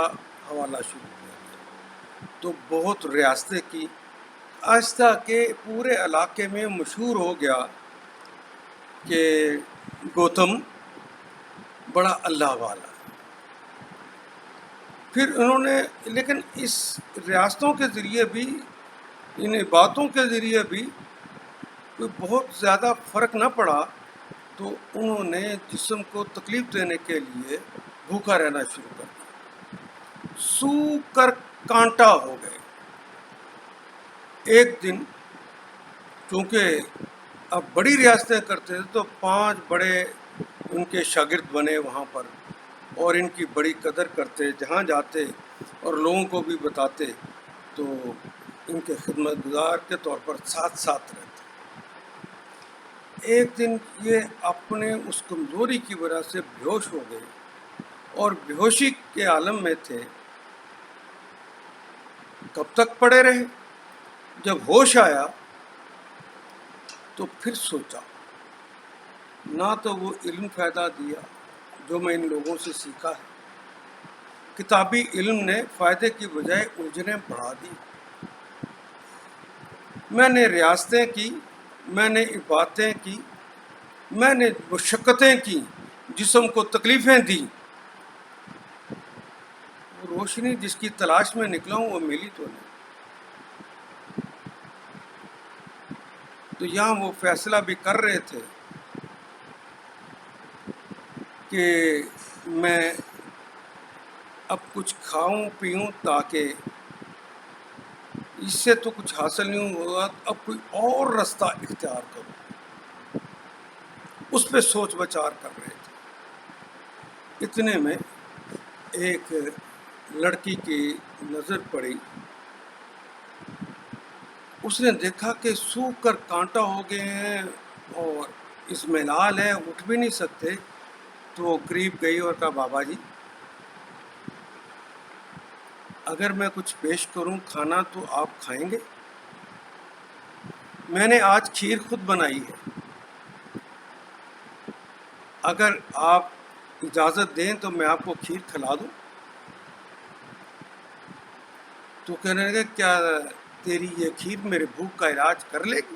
حوالہ شروع کیا، تو بہت ریاستیں کی، آہستہ کے پورے علاقے میں مشہور ہو گیا کہ گوتم بڑا اللہ والا ہے۔ پھر انہوں نے، لیکن اس ریاستوں کے ذریعے بھی، ان باتوں کے ذریعے بھی کوئی بہت زیادہ فرق نہ پڑا، تو انہوں نے جسم کو تکلیف دینے کے لیے بھوکا رہنا شروع کر دیا، سو کر کانٹا ہو گئے۔ ایک دن چونکہ اب بڑی ریاستیں کرتے تھے تو 5 بڑے ان کے شاگرد بنے وہاں پر، اور ان کی بڑی قدر کرتے، جہاں جاتے اور لوگوں کو بھی بتاتے تو ان کے خدمت گزار کے طور پر ساتھ ساتھ رہتے۔ ایک دن یہ اپنے اس کمزوری کی وجہ سے بے ہوش ہو گئے اور بے ہوشی کے عالم میں تھے۔ کب تک پڑے رہے؟ جب ہوش آیا تو پھر سوچا، نہ تو وہ علم فائدہ دیا جو میں ان لوگوں سے سیکھا ہے، کتابی علم نے فائدے کی بجائے الجھنیں بڑھا دی۔ میں نے ریاستیں کی، میں نے عبادتیں کی، میں نے مشقتیں کی، جسم کو تکلیفیں دی، وہ روشنی جس کی تلاش میں نکلا ہوں وہ ملی تو نہیں۔ تو یہاں وہ فیصلہ بھی کر رہے تھے کہ میں اب کچھ کھاؤں پیوں تاکہ اس سے تو کچھ حاصل نہیں ہوگا، اب کوئی اور رستہ اختیار کروں، اس پہ سوچ بچار کر رہے تھے۔ اتنے میں ایک لڑکی کی نظر پڑی، اس نے دیکھا کہ سوکھ کر کانٹا ہو گئے ہیں اور اس میں لال ہے، اٹھ بھی نہیں سکتے، تو وہ قریب گئی اور کہا بابا جی اگر میں کچھ پیش کروں کھانا تو آپ کھائیں گے؟ میں نے آج کھیر خود بنائی ہے، اگر آپ اجازت دیں تو میں آپ کو کھیر کھلا دوں۔ تو کہنے لگے کیا تیری یہ کھیر میرے بھوک کا علاج کر لے گی؟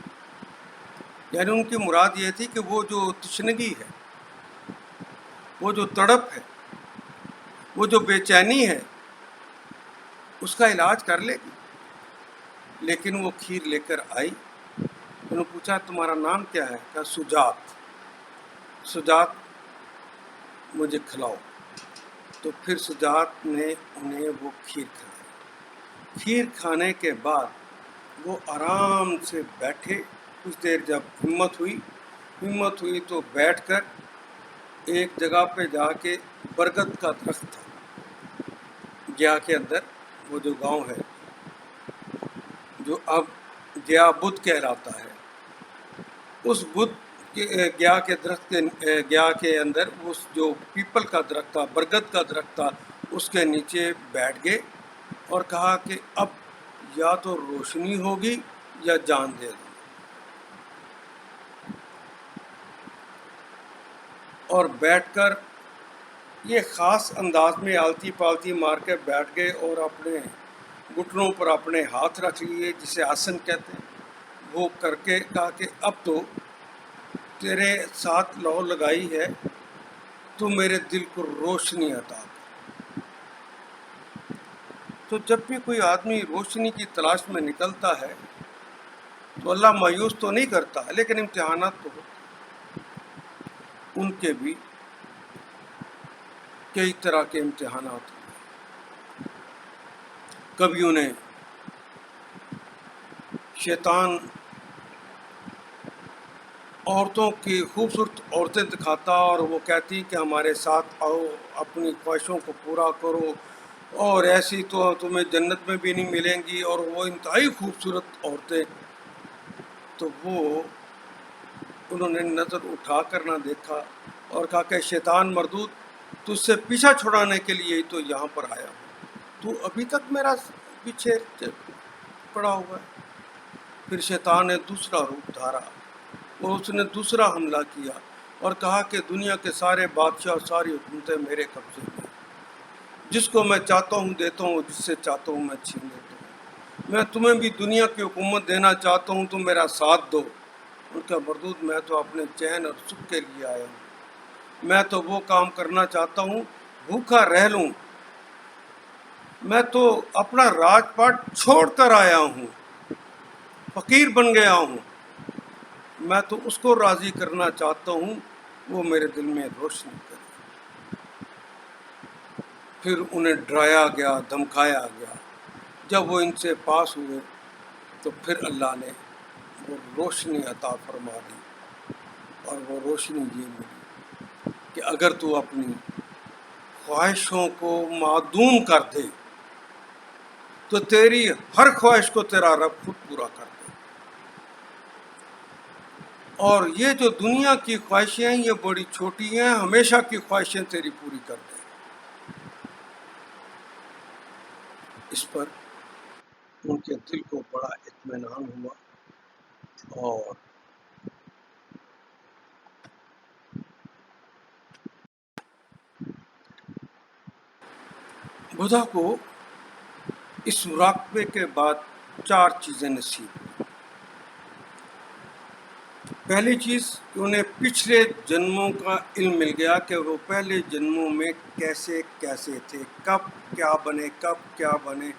یعنی ان کی مراد یہ تھی کہ وہ جو تشنگی ہے، وہ جو تڑپ ہے، وہ جو بے چینی ہے، اس کا علاج کر لے گی۔ لیکن وہ کھیر لے کر آئی، انہوں نے پوچھا تمہارا نام کیا ہے؟ کہا سجات۔ سجات مجھے کھلاؤ۔ تو پھر سجات نے انہیں وہ کھیر کھلائی۔ کھیر کھانے کے بعد وہ آرام سے بیٹھے، کچھ دیر جب ہمت ہوئی تو بیٹھ کر ایک جگہ پہ جا کے برگد کا درخت تھا گیا کے اندر، وہ جو گاؤں ہے جو اب گیا بدھ کہلاتا ہے، اس بدھ گیا کے درخت گیا کے اندر اس جو پیپل کا درخت تھا، برگد کا درخت تھا، اس کے نیچے بیٹھ گئے اور کہا کہ اب یا تو روشنی ہوگی یا جان دے دوں۔ اور بیٹھ کر یہ خاص انداز میں آلتی پالتی مار کے بیٹھ گئے اور اپنے گھٹنوں پر اپنے ہاتھ رکھ لیے، جسے آسن کہتے ہیں، وہ کر کے کہا کہ اب تو تیرے ساتھ لو لگائی ہے، تو میرے دل کو روشنی عطا کر۔ تو جب بھی کوئی آدمی روشنی کی تلاش میں نکلتا ہے تو اللہ مایوس تو نہیں کرتا، لیکن امتحانات تو ہوتے ہیں۔ ان کے بھی کئی طرح کے امتحانات ہوتے ہیں۔ کبھی انہیں شیطان عورتوں کی خوبصورت عورتیں دکھاتا اور وہ کہتی کہ ہمارے ساتھ آؤ، اپنی خواہشوں کو پورا کرو، اور ایسی تو تمہیں جنت میں بھی نہیں ملیں گی، اور وہ انتہائی خوبصورت عورتیں۔ تو وہ انہوں نے نظر اٹھا کر نہ دیکھا اور کہا کہ شیطان مردود، تجھ سے پیچھا چھڑانے کے لیے ہی تو یہاں پر آیا ہوں، تو ابھی تک میرا پیچھے پڑا ہوا ہے۔ پھر شیطان نے دوسرا روپ دھارا اور اس نے دوسرا حملہ کیا اور کہا کہ دنیا کے سارے بادشاہ اور ساری حکومتیں میرے قبضے میں، جس کو میں چاہتا ہوں دیتا ہوں، جس سے چاہتا ہوں میں چھین لیتا ہوں۔ میں تمہیں بھی دنیا کی حکومت دینا چاہتا ہوں، تم میرا ساتھ دو۔ ان کا مردود، میں تو اپنے چین اور سکھ کے لیے آیا ہوں، میں تو وہ کام کرنا چاہتا ہوں بھوکا رہ لوں، میں تو اپنا راج پاٹ چھوڑ کر آیا ہوں، فقیر بن گیا ہوں، میں تو اس کو راضی کرنا چاہتا ہوں، وہ میرے دل میں روشنی کرے۔ پھر انہیں ڈرایا گیا، دھمکایا گیا۔ جب وہ ان سے پاس ہوئے تو پھر اللہ نے وہ روشنی عطا فرما دی، اور وہ روشنی یہ ملی کہ اگر تو اپنی خواہشوں کو معدوم کر دے تو تیری ہر خواہش کو تیرا رب خود پورا کر دے. اور یہ جو دنیا کی خواہشیں ہیں یہ بڑی چھوٹی ہیں، ہمیشہ کی خواہشیں تیری پوری کر دے. اس پر ان کے دل کو بڑا اطمینان ہوا، اور بدھا کو اس مراقبے کے بعد 4 چیزیں نصیب ہوئی. پہلی چیز کہ انہیں پچھلے جنموں کا علم مل گیا کہ وہ پہلے جنموں میں کیسے کیسے تھے، کب کیا بنے، کب کیا بنے.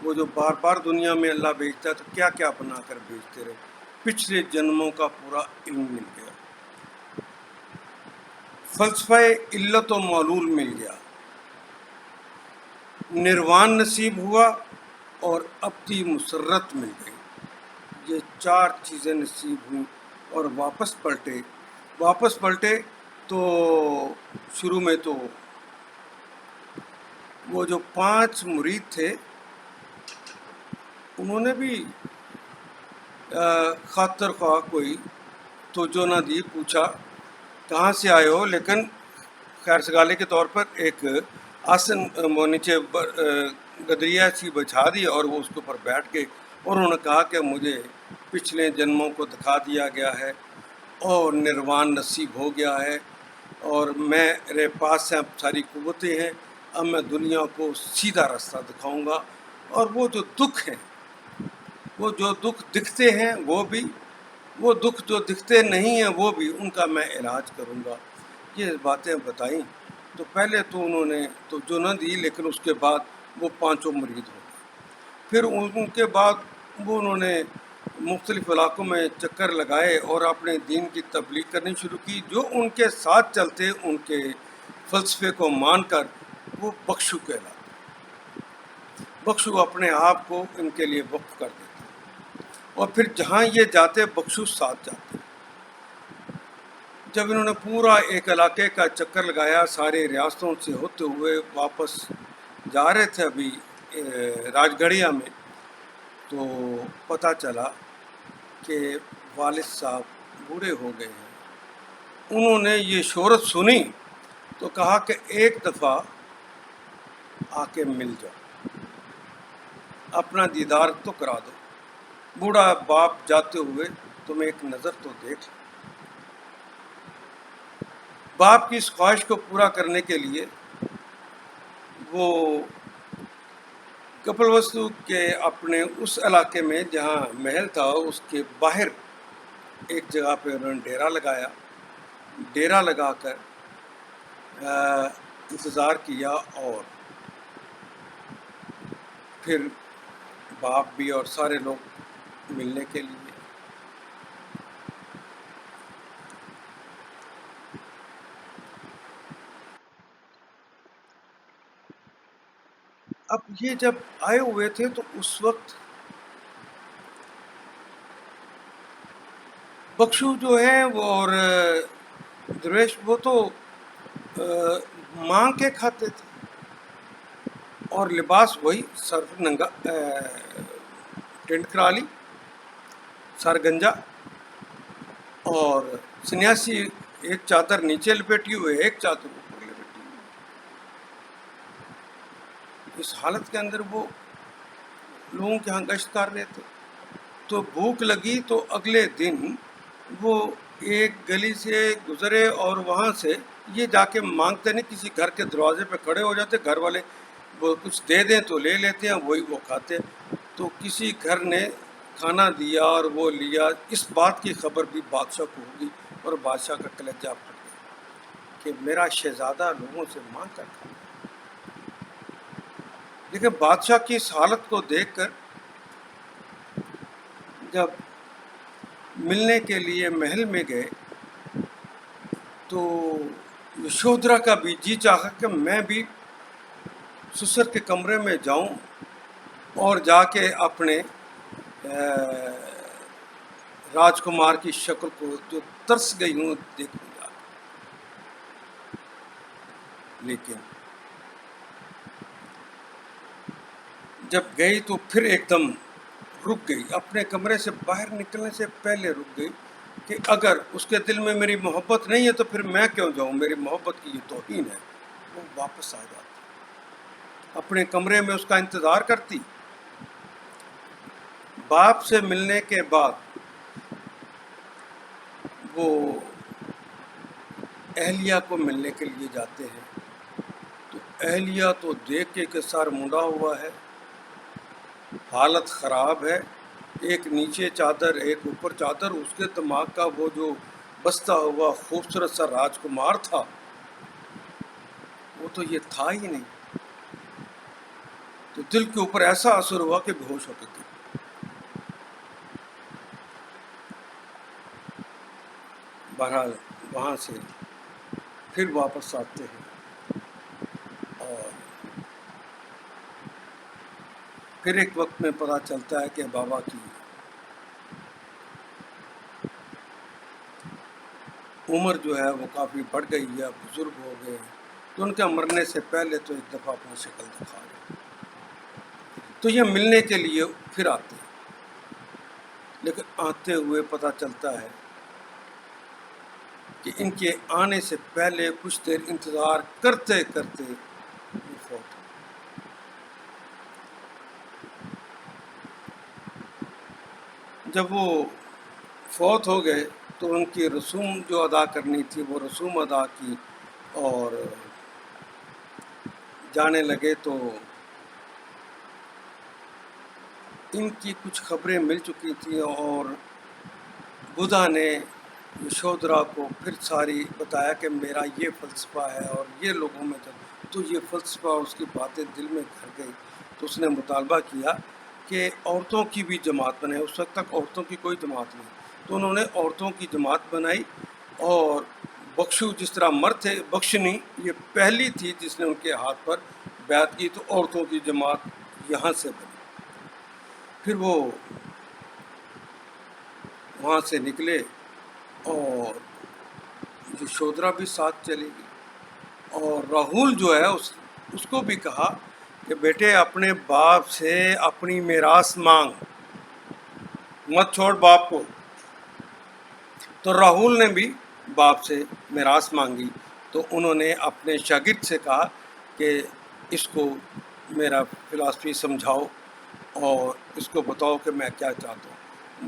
وہ جو بار بار دنیا میں اللہ بھیجتا ہے تو کیا کیا بنا کر بھیجتے رہے. پچھلے جنموں کا پورا علم مل گیا. فلسفہ علت و معلول مل گیا، نروان نصیب ہوا، اور ابدی مسرت مل گئی. یہ 4 چیزیں نصیب ہوئیں. اور واپس پلٹے تو شروع میں تو وہ جو 5 مرید تھے انہوں نے بھی خاطر خواہ کوئی توجہ نہ دی. پوچھا کہاں سے آئے ہو، لیکن خیر سگالے کے طور پر ایک آسن وہ نیچے گدریہ سی بچھا دی اور وہ اس کے اوپر بیٹھ گئے، اور انہوں نے کہا کہ مجھے پچھلے جنموں کو دکھا دیا گیا ہے اور نروان نصیب ہو گیا ہے، اور میرے پاس اب ساری قوتیں ہیں. اب میں دنیا کو سیدھا راستہ دکھاؤں گا، اور وہ جو دکھ ہیں، وہ جو دکھ دکھتے ہیں وہ دکھ جو دکھتے نہیں ہیں وہ بھی، ان کا میں علاج کروں گا. یہ باتیں بتائیں تو پہلے تو انہوں نے توجہ نہ دی، لیکن اس کے بعد وہ 5 مرید ہو گئے. پھر ان کے بعد وہ انہوں نے مختلف علاقوں میں چکر لگائے اور اپنے دین کی تبلیغ کرنی شروع کی. جو ان کے ساتھ چلتے ان کے فلسفے کو مان کر وہ بخشو کہلاتے. بخشو اپنے آپ کو ان کے لیے وقف کر دیتے، اور پھر جہاں یہ جاتے بخشو ساتھ جاتے. جب انہوں نے پورا ایک علاقے کا چکر لگایا، سارے ریاستوں سے ہوتے ہوئے واپس جا رہے تھے ابھی راج گڑھیا میں، تو پتہ چلا کہ والد صاحب بوڑھے ہو گئے ہیں. انہوں نے یہ شہرت سنی تو کہا کہ ایک دفعہ آ کے مل جاؤ، اپنا دیدار تو کرا دو. بوڑھا باپ جاتے ہوئے تمہیں ایک نظر تو دیکھ. باپ کی اس خواہش کو پورا کرنے کے لیے وہ کپل وستو کے اپنے اس علاقے میں جہاں محل تھا اس کے باہر ایک جگہ پہ انہوں نے ڈیرا لگا کر انتظار کیا، اور پھر باپ بھی اور سارے لوگ ملنے کے لیے. اب یہ جب آئے ہوئے تھے تو اس وقت بخشو جو ہے وہ اور درویش وہ تو مانگ کے کھاتے تھے، اور لباس وہی سر ننگا ٹینٹ کرالی، سر گنجا، اور سنیاسی ایک چادر نیچے لپیٹی ہوئے، ایک چادر اوپر لپیٹی ہوئی. اس حالت کے اندر وہ لوگوں کے ہاں گشت کر رہے تھے. تو بھوک لگی تو اگلے دن وہ ایک گلی سے گزرے، اور وہاں سے یہ جا کے مانگتے نہیں، کسی گھر کے دروازے پہ کھڑے ہو جاتے، گھر والے وہ کچھ دے دیں تو لے لیتے ہیں، وہی وہ کھاتے. تو کسی گھر نے کھانا دیا اور وہ لیا. اس بات کی خبر بھی بادشاہ کو ہوگی، اور بادشاہ کا کلیجہ پھٹ گیا کہ میرا شہزادہ لوگوں سے مانگ کر کھا. لیکن بادشاہ کی اس حالت کو دیکھ کر جب ملنے کے لیے محل میں گئے تو یشودھرا کا بھی جی چاہا کہ میں بھی سسر کے کمرے میں جاؤں اور جا کے اپنے راجکمار کی شکل کو جو ترس گئی ہوں دیکھوں گا. لیکن جب گئی تو پھر ایک دم رک گئی، اپنے کمرے سے باہر نکلنے سے پہلے رک گئی کہ اگر اس کے دل میں میری محبت نہیں ہے تو پھر میں کیوں جاؤں، میری محبت کی یہ توہین ہے. وہ واپس آ جاتی، اپنے کمرے میں اس کا انتظار کرتی. باپ سے ملنے کے بعد وہ اہلیہ کو ملنے کے لیے جاتے ہیں تو اہلیہ تو دیکھ کے سر منڈا ہوا ہے، حالت خراب ہے، ایک نیچے چادر ایک اوپر چادر. اس کے دماغ کا وہ جو بستا ہوا خوبصورت سا راجکمار تھا وہ تو یہ تھا ہی نہیں. تو دل کے اوپر ایسا اثر ہوا کہ بے ہوش ہو گئی. بہرحال وہاں سے پھر واپس آتے ہیں اور پھر ایک وقت میں پتہ چلتا ہے کہ بابا کی عمر جو ہے وہ کافی بڑھ گئی ہے، بزرگ ہو گئے ہیں. تو ان کے مرنے سے پہلے تو ایک دفعہ اپنی شکل دکھا گئے. تو یہ ملنے کے لیے پھر آتے ہیں، لیکن آتے ہوئے پتہ چلتا ہے کہ ان کے آنے سے پہلے کچھ دیر انتظار کرتے کرتے وہ فوت ہو. جب وہ فوت ہو گئے تو ان کی رسوم جو ادا کرنی تھی وہ رسوم ادا کی اور جانے لگے. تو ان کی کچھ خبریں مل چکی تھیں اور بدھا نے یشودھرا کو پھر ساری بتایا کہ میرا یہ فلسفہ ہے اور یہ لوگوں میں تو یہ فلسفہ اس کی باتیں دل میں گھر گئی. تو اس نے مطالبہ کیا کہ عورتوں کی بھی جماعت بنائے. اس وقت تک عورتوں کی کوئی جماعت نہیں، تو انہوں نے عورتوں کی جماعت بنائی. اور بخشو جس طرح مرد تھے، بخشنی یہ پہلی تھی جس نے ان کے ہاتھ پر بیعت کی. تو عورتوں کی جماعت یہاں سے بنی. پھر وہ وہاں سے نکلے اور یشودھرا بھی ساتھ چلے گی. اور راہل جو ہے اس کو بھی کہا کہ بیٹے اپنے باپ سے اپنی میراث مانگ، مت چھوڑ باپ کو. تو راہل نے بھی باپ سے میراث مانگی. تو انہوں نے اپنے شاگرد سے کہا کہ اس کو میرا فلسفی سمجھاؤ اور اس کو بتاؤ کہ میں کیا چاہتا ہوں.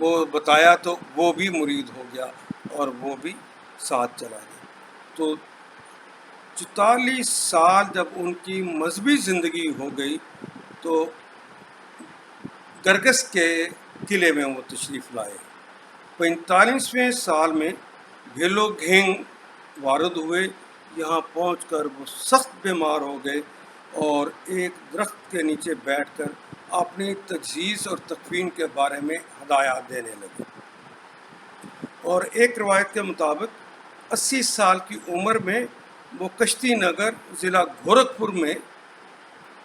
وہ بتایا تو وہ بھی مرید ہو گیا اور وہ بھی ساتھ چلا گیا. تو 44 سال جب ان کی مذہبی زندگی ہو گئی تو گرگس کے قلعے میں وہ تشریف لائے. 45ویں سال میں گھیلو گھینگ وارد ہوئے. یہاں پہنچ کر وہ سخت بیمار ہو گئے اور ایک درخت کے نیچے بیٹھ کر اپنی تجہیز اور تکفین کے بارے میں ہدایات دینے لگے. اور ایک روایت کے مطابق 80 سال کی عمر میں وہ کشتی نگر ضلع گورکھپور میں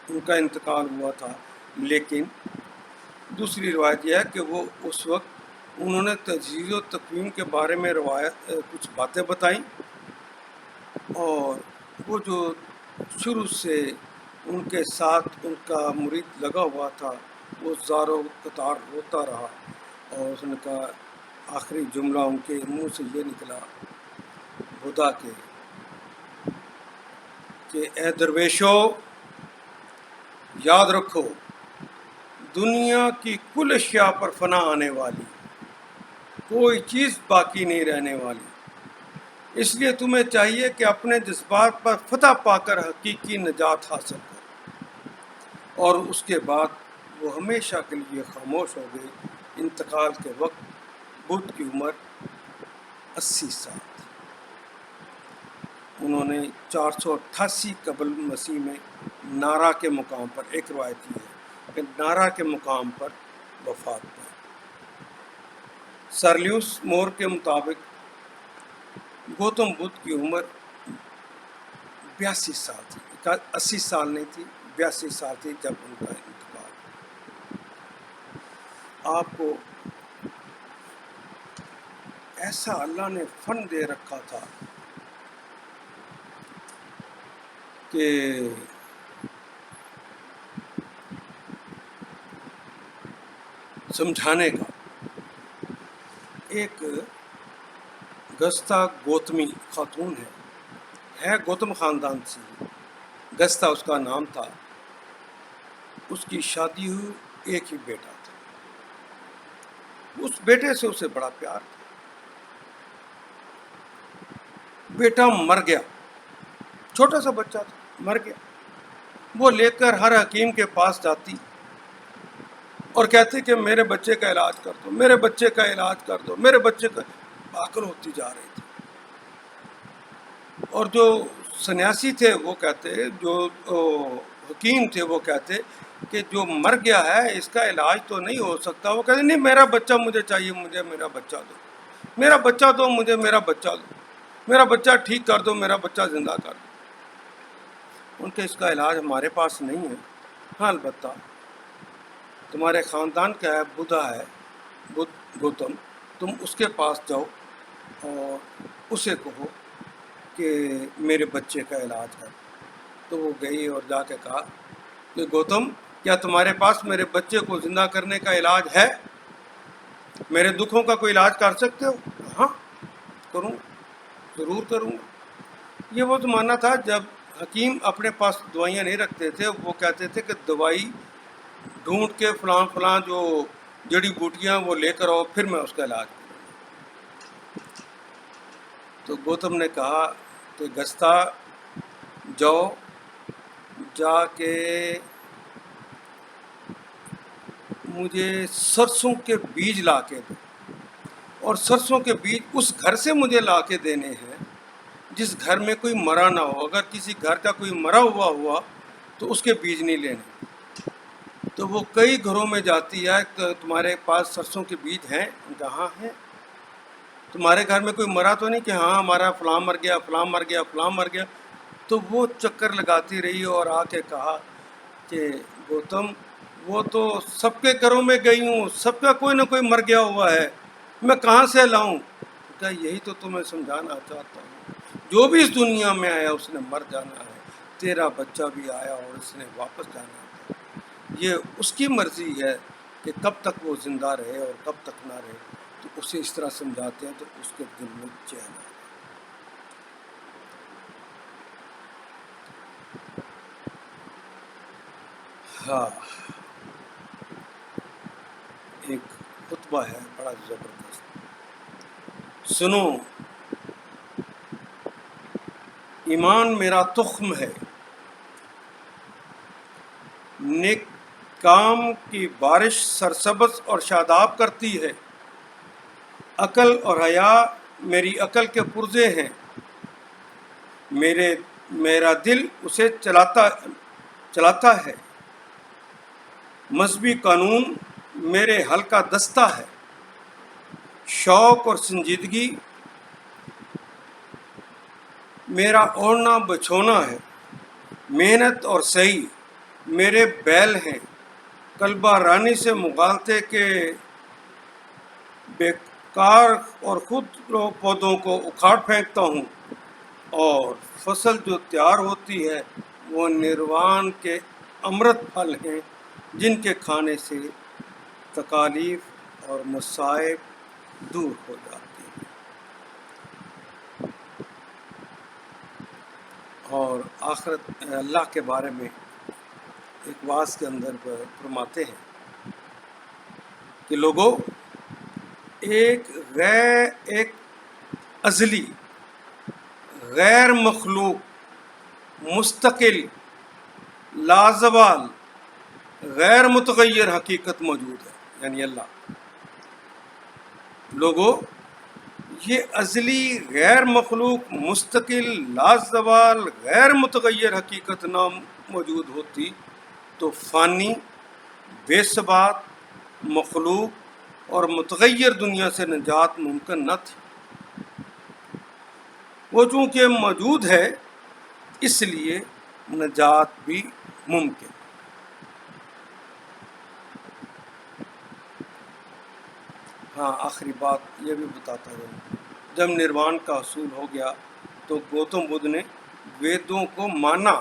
ان کا انتقال ہوا تھا. لیکن دوسری روایت یہ ہے کہ وہ اس وقت انہوں نے تجہیز و تکوین کے بارے میں کچھ باتیں بتائیں اور وہ جو شروع سے ان کے ساتھ ان کا مرید لگا ہوا تھا وہ زارو قطار روتا رہا. اور اس نے کہا آخری جملہ ان کے منہ سے یہ نکلا بدھا کے کہ اے درویشو یاد رکھو دنیا کی کل اشیاء پر فنا آنے والی، کوئی چیز باقی نہیں رہنے والی. اس لیے تمہیں چاہیے کہ اپنے جذبات پر فتح پا کر حقیقی نجات حاصل کرو. اور اس کے بعد وہ ہمیشہ کے لیے خاموش ہو گئی. انتقال کے وقت بدھ کی عمر 80 سال تھی. انہوں نے 488 قبل مسیح میں نارا کے مقام پر، ایک روایت یہ ہے کہ نارا کے مقام پر وفات پائی. سرلیوس مور کے مطابق گوتم بدھ کی عمر 82 سال تھی. 80 سال نہیں تھی، 82 سال تھی جب ان کا انتقال. آپ کو ایسا اللہ نے فن دے رکھا تھا کہ سمجھانے کا. ایک گستہ گوتمی خاتون ہے گوتم خاندان سے. گستہ اس کا نام تھا. اس کی شادی ہوئی, ایک ہی بیٹا تھا. اس بیٹے سے اسے بڑا پیار تھا. بیٹا مر گیا, چھوٹا سا بچہ تھا, مر گیا. وہ لے کر ہر حکیم کے پاس جاتی اور کہتی کہ میرے بچے کا علاج کر دو, میرے بچے کا علاج کر دو, میرے بچے کا. پاگل ہوتی جا رہی تھی. اور جو سنیاسی تھے وہ کہتے, جو حکیم تھے وہ کہتے کہ جو مر گیا ہے اس کا علاج تو نہیں ہو سکتا. وہ کہتے نہیں, میرا بچہ مجھے چاہیے, مجھے میرا بچہ دو, میرا بچہ دو, مجھے میرا بچہ دو, میرا بچہ ٹھیک کر دو, میرا بچہ زندہ کر دو. ان کے اس کا علاج ہمارے پاس نہیں ہے. ہاں البتہ تمہارے خاندان کا ہے, بدھا ہے, گوتم, تم اس کے پاس جاؤ اور اسے کہو کہ میرے بچے کا علاج کر. تو وہ گئی اور جا کے کہا کہ گوتم, کیا تمہارے پاس میرے بچے کو زندہ کرنے کا علاج ہے؟ میرے دکھوں کا کوئی علاج کر سکتے ہو؟ ہاں کروں, ضرور کروں گا. یہ وہ زمانہ تھا جب حکیم اپنے پاس دوائیاں نہیں رکھتے تھے. وہ کہتے تھے کہ دوائی ڈھونڈ کے فلاں جو جڑی بوٹیاں وہ لے کر آؤ, پھر میں اس کا علاج کروں. تو گوتم نے کہا کہ گستہ جاؤ, جا کے مجھے سرسوں کے بیج لا کے دو, اور سرسوں کے بیج اس گھر سے مجھے لا کے دینے ہیں جس گھر میں کوئی مرا نہ ہو. اگر کسی گھر کا کوئی مرا ہوا تو اس کے بیج نہیں لینے. تو وہ کئی گھروں میں جاتی ہے کہ تمہارے پاس سرسوں کے بیج ہیں؟ کہاں ہیں. تمہارے گھر میں کوئی مرا تو نہیں؟ کہ ہاں ہمارا فلاں مر گیا, فلاں مر گیا, فلاں مر گیا. تو وہ چکر لگاتی رہی اور آ کے کہا کہ گوتم, وہ تو سب کے گھروں میں گئی ہوں, سب کا کوئی نہ کوئی مر گیا ہوا ہے, میں کہاں سے لاؤں؟ کہ یہی تو تمہیں سمجھانا چاہتا ہوں, جو بھی اس دنیا میں آیا اس نے مر جانا ہے. تیرا بچہ بھی آیا اور اس نے واپس جانا ہے. یہ اس کی مرضی ہے کہ کب تک وہ زندہ رہے اور کب تک نہ رہے. تو اسے اس طرح سمجھاتے ہیں تو اس کے دل میں چین آتا ہے. ہاں, ایک خطبہ ہے بڑا زبردست, سنو. ایمان میرا تخم ہے, نیک کام کی بارش سرسبز اور شاداب کرتی ہے. عقل اور حیا میری عقل کے پرزے ہیں, میرا دل اسے چلاتا ہے. مذہبی قانون میرے حل کا دستہ ہے. شوق اور سنجیدگی میرا اوڑھنا بچھونا ہے. محنت اور صحیح میرے بیل ہیں. کلبہ رانی سے مغالطے کے بیکار اور خود رو پودوں کو اکھاڑ پھینکتا ہوں, اور فصل جو تیار ہوتی ہے وہ نروان کے امرت پھل ہیں جن کے کھانے سے تکالیف اور مصائب دور ہو جاتی ہیں. اور آخرت اللہ کے بارے میں ایک واعظ کے اندر فرماتے ہیں کہ لوگوں, ایک ازلی غیر مخلوق مستقل لازوال غیر متغیر حقیقت موجود ہے, یعنی اللہ. لوگوں, یہ ازلی غیر مخلوق مستقل لازوال غیر متغیر حقیقت نہ موجود ہوتی تو فانی, بے ثبات, مخلوق اور متغیر دنیا سے نجات ممکن نہ تھی. وہ چونکہ موجود ہے اس لیے نجات بھی ممکن. ہاں آخری بات یہ بھی بتاتا ہوں، جب نروان کا حصول ہو گیا تو گوتم بدھ نے ویدوں کو مانا،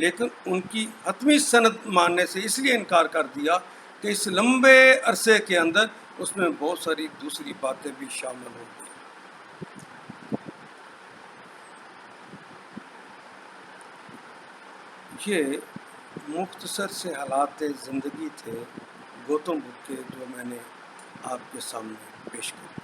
لیکن ان کی حتمی سند ماننے سے اس لیے انکار کر دیا کہ اس لمبے عرصے کے اندر اس میں بہت ساری دوسری باتیں بھی شامل ہو گئی۔ یہ مختصر سے حالات زندگی تھے گوتم بدھ کے، جو میں نے آپ کے سامنے پیش کیا۔